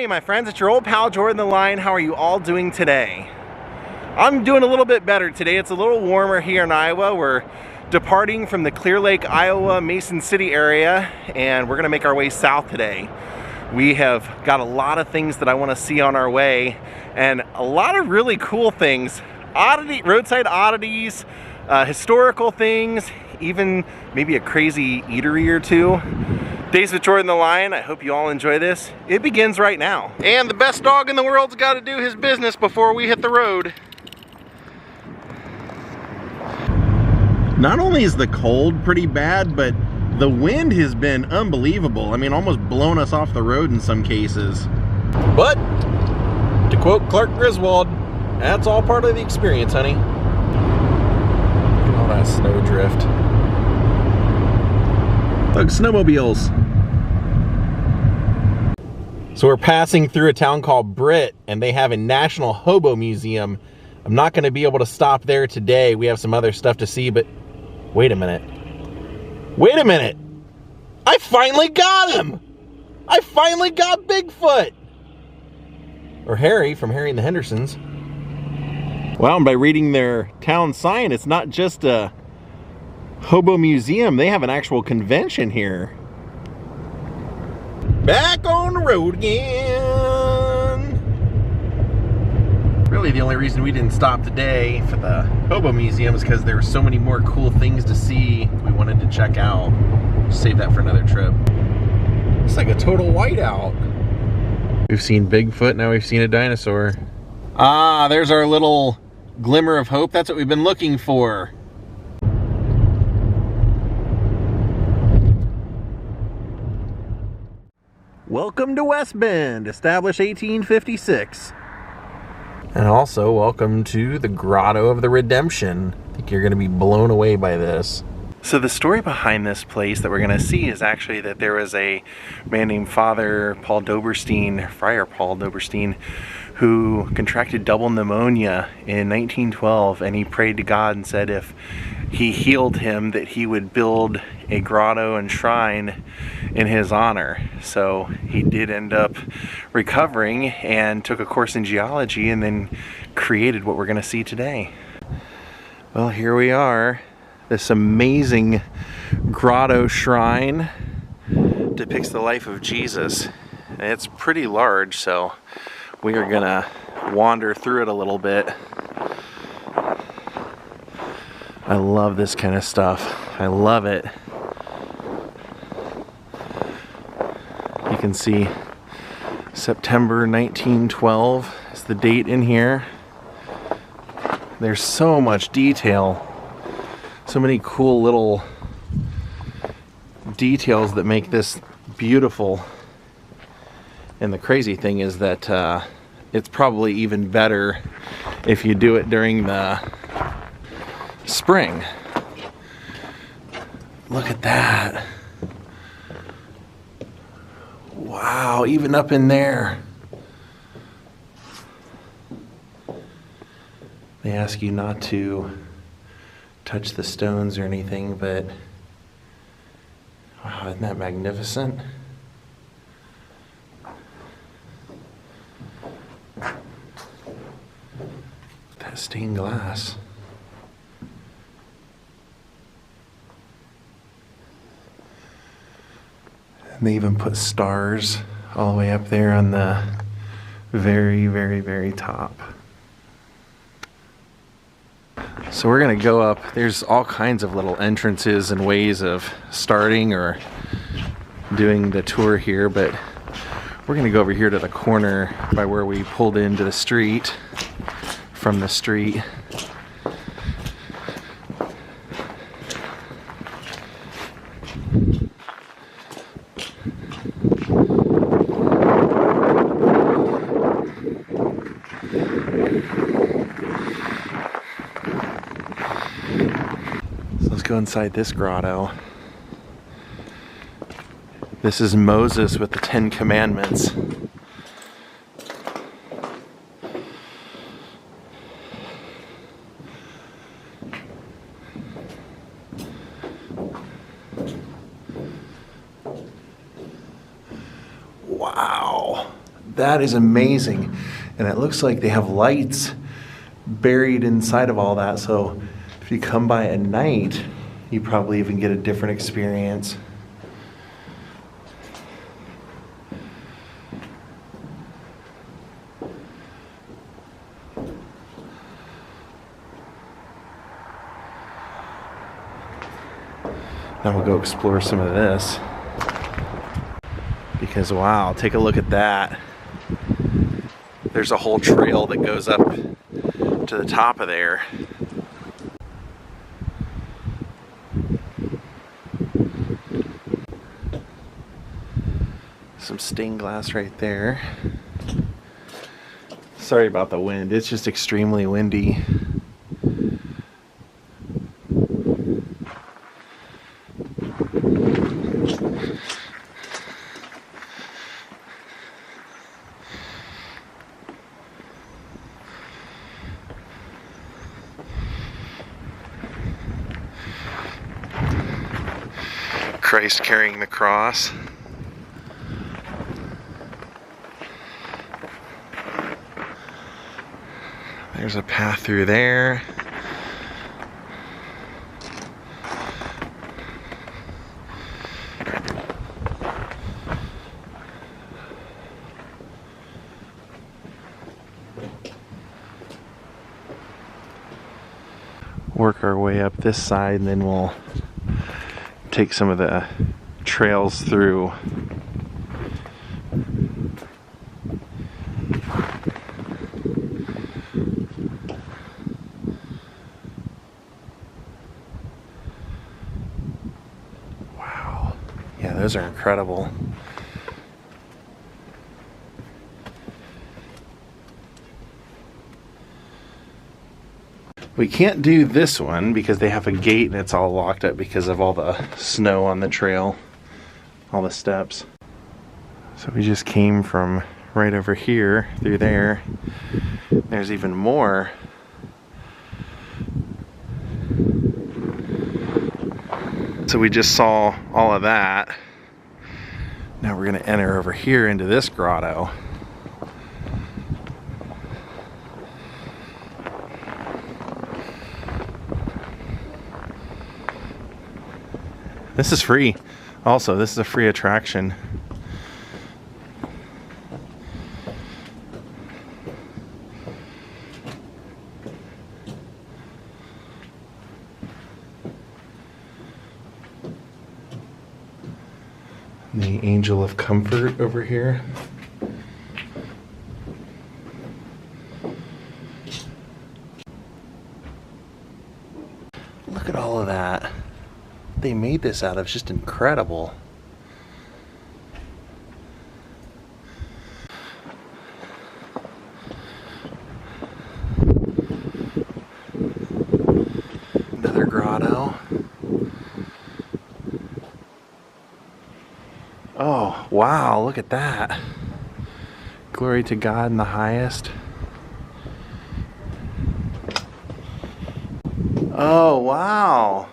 Hey my friends, it's your old pal Jordan the Lion. How are you all doing today? I'm doing a little bit better today. It's a little warmer here in Iowa. We're departing from the Clear Lake, Iowa, Mason City area, and we're gonna make our way south today. We have got a lot of things that I wanna see on our way, and a lot of really cool things. Roadside oddities, historical things, even maybe a crazy eatery or two. Daze with Jordan the Lion. I hope you all enjoy this. It begins right now. And the best dog in the world's got to do his business before we hit the road. Not only is the cold pretty bad, but the wind has been unbelievable. I mean, almost blown us off the road in some cases. But, to quote Clark Griswold, that's all part of the experience, honey. Look at all that snowdrift. Look, snowmobiles. So we're passing through a town called Britt, and they have a National Hobo Museum. I'm not going to be able to stop there today. We have some other stuff to see, but wait a minute. Wait a minute. I finally got him. I finally got Bigfoot. Or Harry from Harry and the Hendersons. Well, and by reading their town sign, it's not just a Hobo Museum. They have an actual convention here. Back on the road again. Really, the only reason we didn't stop today for the Hobo Museum is because there were so many more cool things to see we wanted to check out. Save that for another trip. It's like a total whiteout. We've seen Bigfoot, now we've seen a dinosaur. Ah, there's our little glimmer of hope. That's what we've been looking for. Welcome to West Bend, established 1856. And also, welcome to the Grotto of the Redemption. I think you're going to be blown away by this. So the story behind this place that we're going to see is actually that there was a man named Friar Paul Doberstein, who contracted double pneumonia in 1912, and he prayed to God and said if he healed him that he would build a grotto and shrine in his honor. So he did end up recovering and took a course in geology and then created what we're going to see today. Well, here we are. This amazing grotto shrine depicts the life of Jesus. And it's pretty large, so we are gonna wander through it a little bit. I love this kind of stuff. I love it. You can see September 1912 is the date in here. There's so much detail. So many cool little details that make this beautiful. And the crazy thing is that it's probably even better if you do it during the spring. Look at that. Wow, even up in there. They ask you not to touch the stones or anything, but wow, isn't that magnificent? That stained glass. And they even put stars all the way up there on the very, very, very top. So we're gonna go up. There's all kinds of little entrances and ways of starting or doing the tour here, but we're gonna go over here to the corner by where we pulled into the street, from the street. Go inside this grotto. This is Moses with the 10 Commandments. That is amazing. And it looks like they have lights buried inside of all that. So if you come by at night, you probably even get a different experience. Now we'll go explore some of this. Because wow, take a look at that. There's a whole trail that goes up to the top of there. Some stained glass right there. Sorry about the wind, it's just extremely windy. Christ carrying the cross. There's a path through there. Work our way up this side and then we'll take some of the trails through. Wow. Yeah, those are incredible. We can't do this one because they have a gate and it's all locked up because of all the snow on the trail, all the steps. So we just came from right over here through there. There's even more. So we just saw all of that. Now we're going to enter over here into this grotto. This is free. Also, this is a free attraction. The Angel of Comfort over here. Look at all of that. They made this out of just incredible. Another grotto. Oh, wow, look at that. Glory to God in the highest. Oh, wow.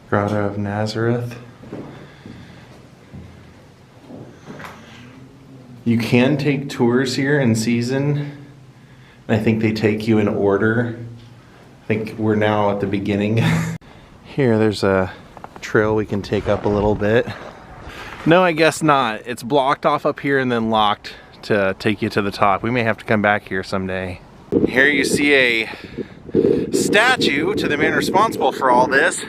Grotto of Nazareth. You can take tours here in season. I think they take you in order. I think we're now at the beginning. Here, there's a trail we can take up a little bit. No, I guess not. It's blocked off up here and then locked to take you to the top. We may have to come back here someday. Here you see a statue to the man responsible for all this.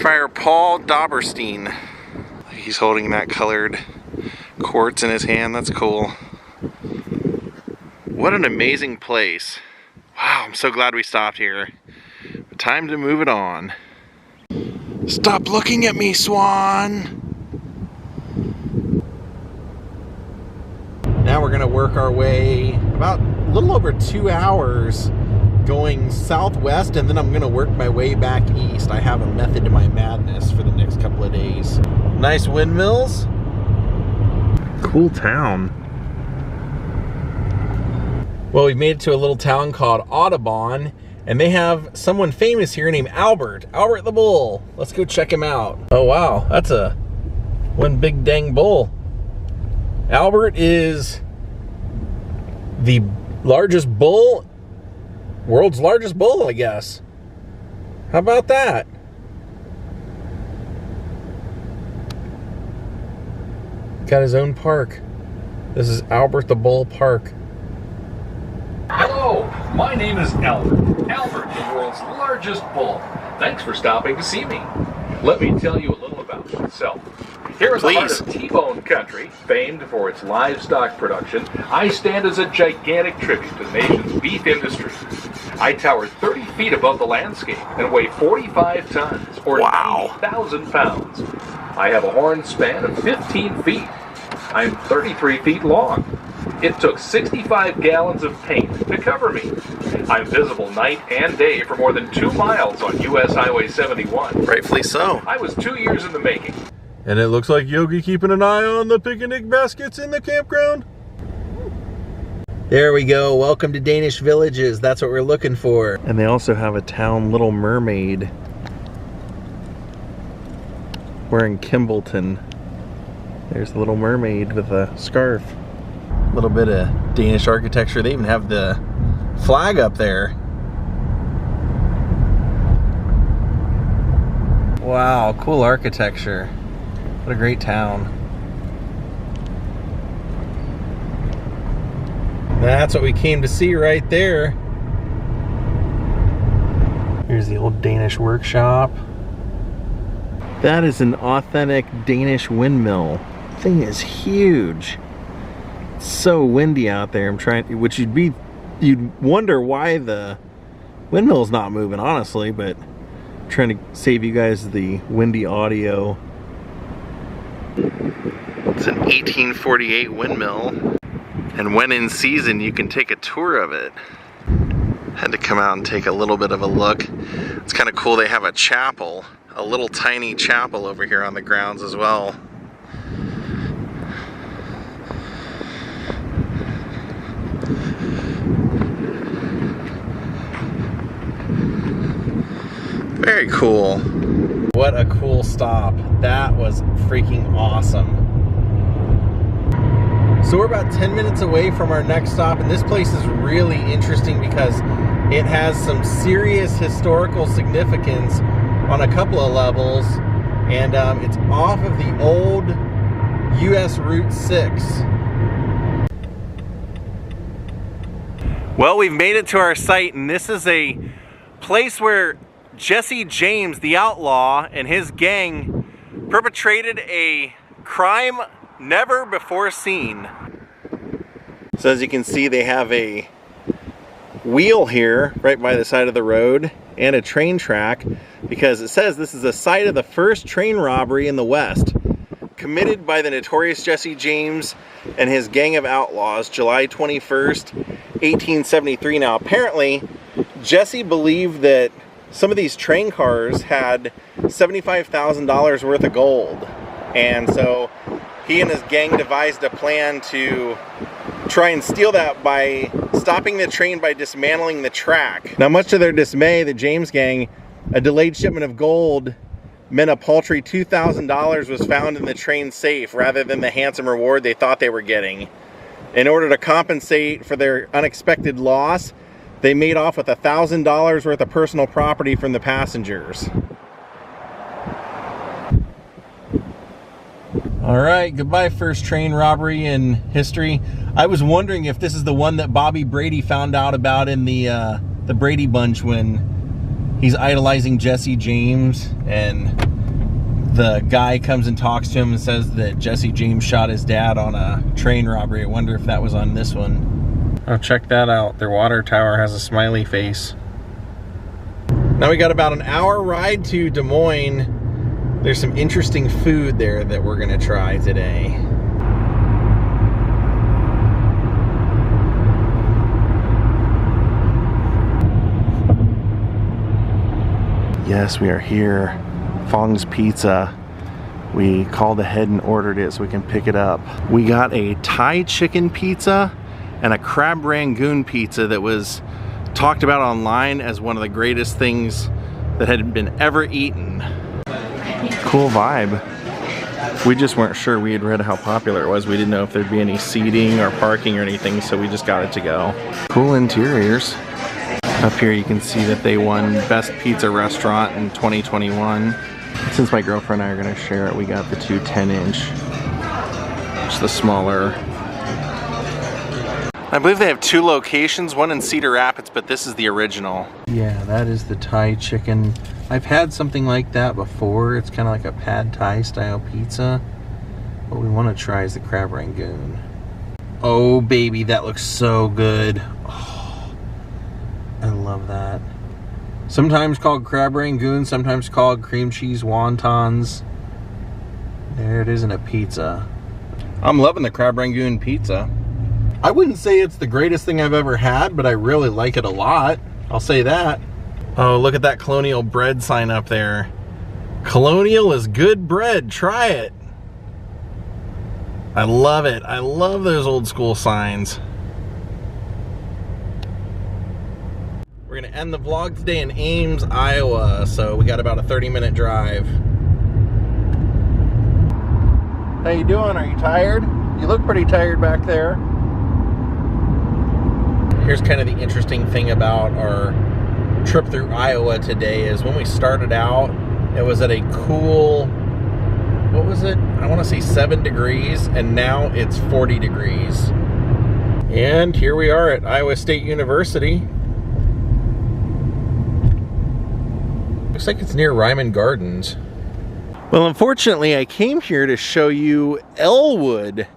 Friar Paul Dauberstein. He's holding that colored quartz in his hand. That's cool. What an amazing place. Wow, I'm so glad we stopped here. But time to move it on. Stop looking at me, Swan! Now we're gonna work our way about a little over 2 hours going southwest, and then I'm gonna work my way back east. I have a method to my madness for the next couple of days. Nice windmills. Cool town. Well, we've made it to a little town called Audubon, and they have someone famous here named Albert the bull. Let's go check him out. Oh wow, that's one big dang bull. Albert is the largest bull, world's largest bull, I guess. How about that? Got his own park. This is Albert the Bull Park. Hello, my name is Albert. Albert, the world's largest bull. Thanks for stopping to see me. Let me tell you a little about myself. Here in the heart of T-Bone country, famed for its livestock production, I stand as a gigantic tribute to the nation's beef industry. I tower 30 feet above the landscape and weigh 45 tons, or 90,000 pounds. I have a horn span of 15 feet. I'm 33 feet long. It took 65 gallons of paint to cover me. I'm visible night and day for more than 2 miles on US Highway 71. Rightfully so. I was 2 years in the making. And it looks like Yogi keeping an eye on the picnic baskets in the campground. There we go. Welcome to Danish Villages. That's what we're looking for. And they also have a town Little Mermaid. We're in Kimbleton. There's the Little Mermaid with a scarf. A little bit of Danish architecture. They even have the flag up there. Wow, cool architecture. What a great town. That's what we came to see right there. Here's the old Danish workshop. That is an authentic Danish windmill. Thing is huge. It's so windy out there. You'd wonder why the windmill's not moving, honestly, but I'm trying to save you guys the windy audio. It's an 1848 windmill, and when in season you can take a tour of it. Had to come out and take a little bit of a look. It's kind of cool. They have a chapel, a little tiny chapel over here on the grounds as well. Very cool. What a cool stop. That was freaking awesome. So we're about 10 minutes away from our next stop, and this place is really interesting because it has some serious historical significance on a couple of levels, and it's off of the old US Route 6. Well, we've made it to our site, and this is a place where Jesse James, the outlaw, and his gang perpetrated a crime never before seen. So as you can see, they have a wheel here right by the side of the road and a train track, because it says this is the site of the first train robbery in the West, committed by the notorious Jesse James and his gang of outlaws, July 21st, 1873. Now apparently Jesse believed that some of these train cars had $75,000 worth of gold, and so he and his gang devised a plan to try and steal that by stopping the train by dismantling the track. Now, much to their dismay, the James gang, a delayed shipment of gold meant a paltry $2,000 was found in the train safe rather than the handsome reward they thought they were getting. In order to compensate for their unexpected loss, they made off with $1,000 worth of personal property from the passengers. All right, goodbye first train robbery in history. I was wondering if this is the one that Bobby Brady found out about in the Brady Bunch, when he's idolizing Jesse James and the guy comes and talks to him and says that Jesse James shot his dad on a train robbery. I wonder if that was on this one. Oh, check that out. Their water tower has a smiley face. Now we got about an hour ride to Des Moines. There's some interesting food there that we're gonna try today. Yes, we are here. Fong's Pizza. We called ahead and ordered it so we can pick it up. We got a Thai chicken pizza and a crab rangoon pizza that was talked about online as one of the greatest things that had been ever eaten. Cool vibe. We just weren't sure. We had read how popular it was. We didn't know if there'd be any seating or parking or anything, so we just got it to go. Cool interiors. Up here you can see that they won Best Pizza Restaurant in 2021. Since my girlfriend and I are gonna share it, we got the two 10-inch. Just the smaller. I believe they have two locations, one in Cedar Rapids, but this is the original. Yeah, that is the Thai chicken. I've had something like that before. It's kind of like a pad Thai style pizza. What we want to try is the crab rangoon. Oh baby, that looks so good. Oh, I love that. Sometimes called crab rangoon, sometimes called cream cheese wontons. There it is in a pizza. I'm loving the crab rangoon pizza. I wouldn't say it's the greatest thing I've ever had, but I really like it a lot. I'll say that. Oh, look at that Colonial bread sign up there. Colonial is good bread. Try it. I love it. I love those old school signs. We're gonna end the vlog today in Ames, Iowa. So we got about a 30-minute drive. How you doing? Are you tired? You look pretty tired back there. Here's kind of the interesting thing about our trip through Iowa today is when we started out, it was at a cool, what was it? I want to say 7 degrees, and now it's 40 degrees. And here we are at Iowa State University. Looks like it's near Ryman Gardens. Well, unfortunately, I came here to show you Elwood,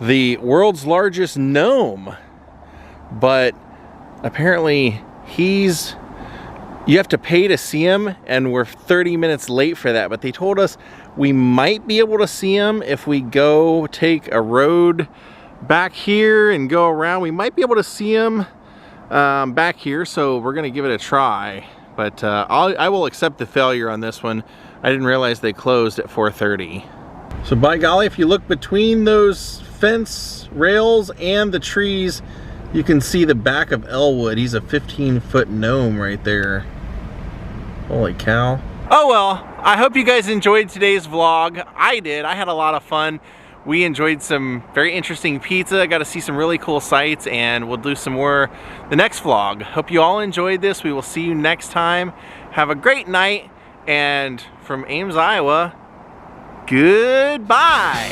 the world's largest gnome. But apparently you have to pay to see him, and we're 30 minutes late for that. But they told us we might be able to see him if we go take a road back here and go around. We might be able to see him back here, so we're gonna give it a try. But I will accept the failure on this one. I didn't realize they closed at 4:30. So by golly, if you look between those fence rails and the trees, you can see the back of Elwood. He's a 15-foot gnome right there. Holy cow. Oh well, I hope you guys enjoyed today's vlog. I did. I had a lot of fun. We enjoyed some very interesting pizza, got to see some really cool sights, and we'll do some more the next vlog. Hope you all enjoyed this. We will see you next time. Have a great night, and from Ames, Iowa, goodbye.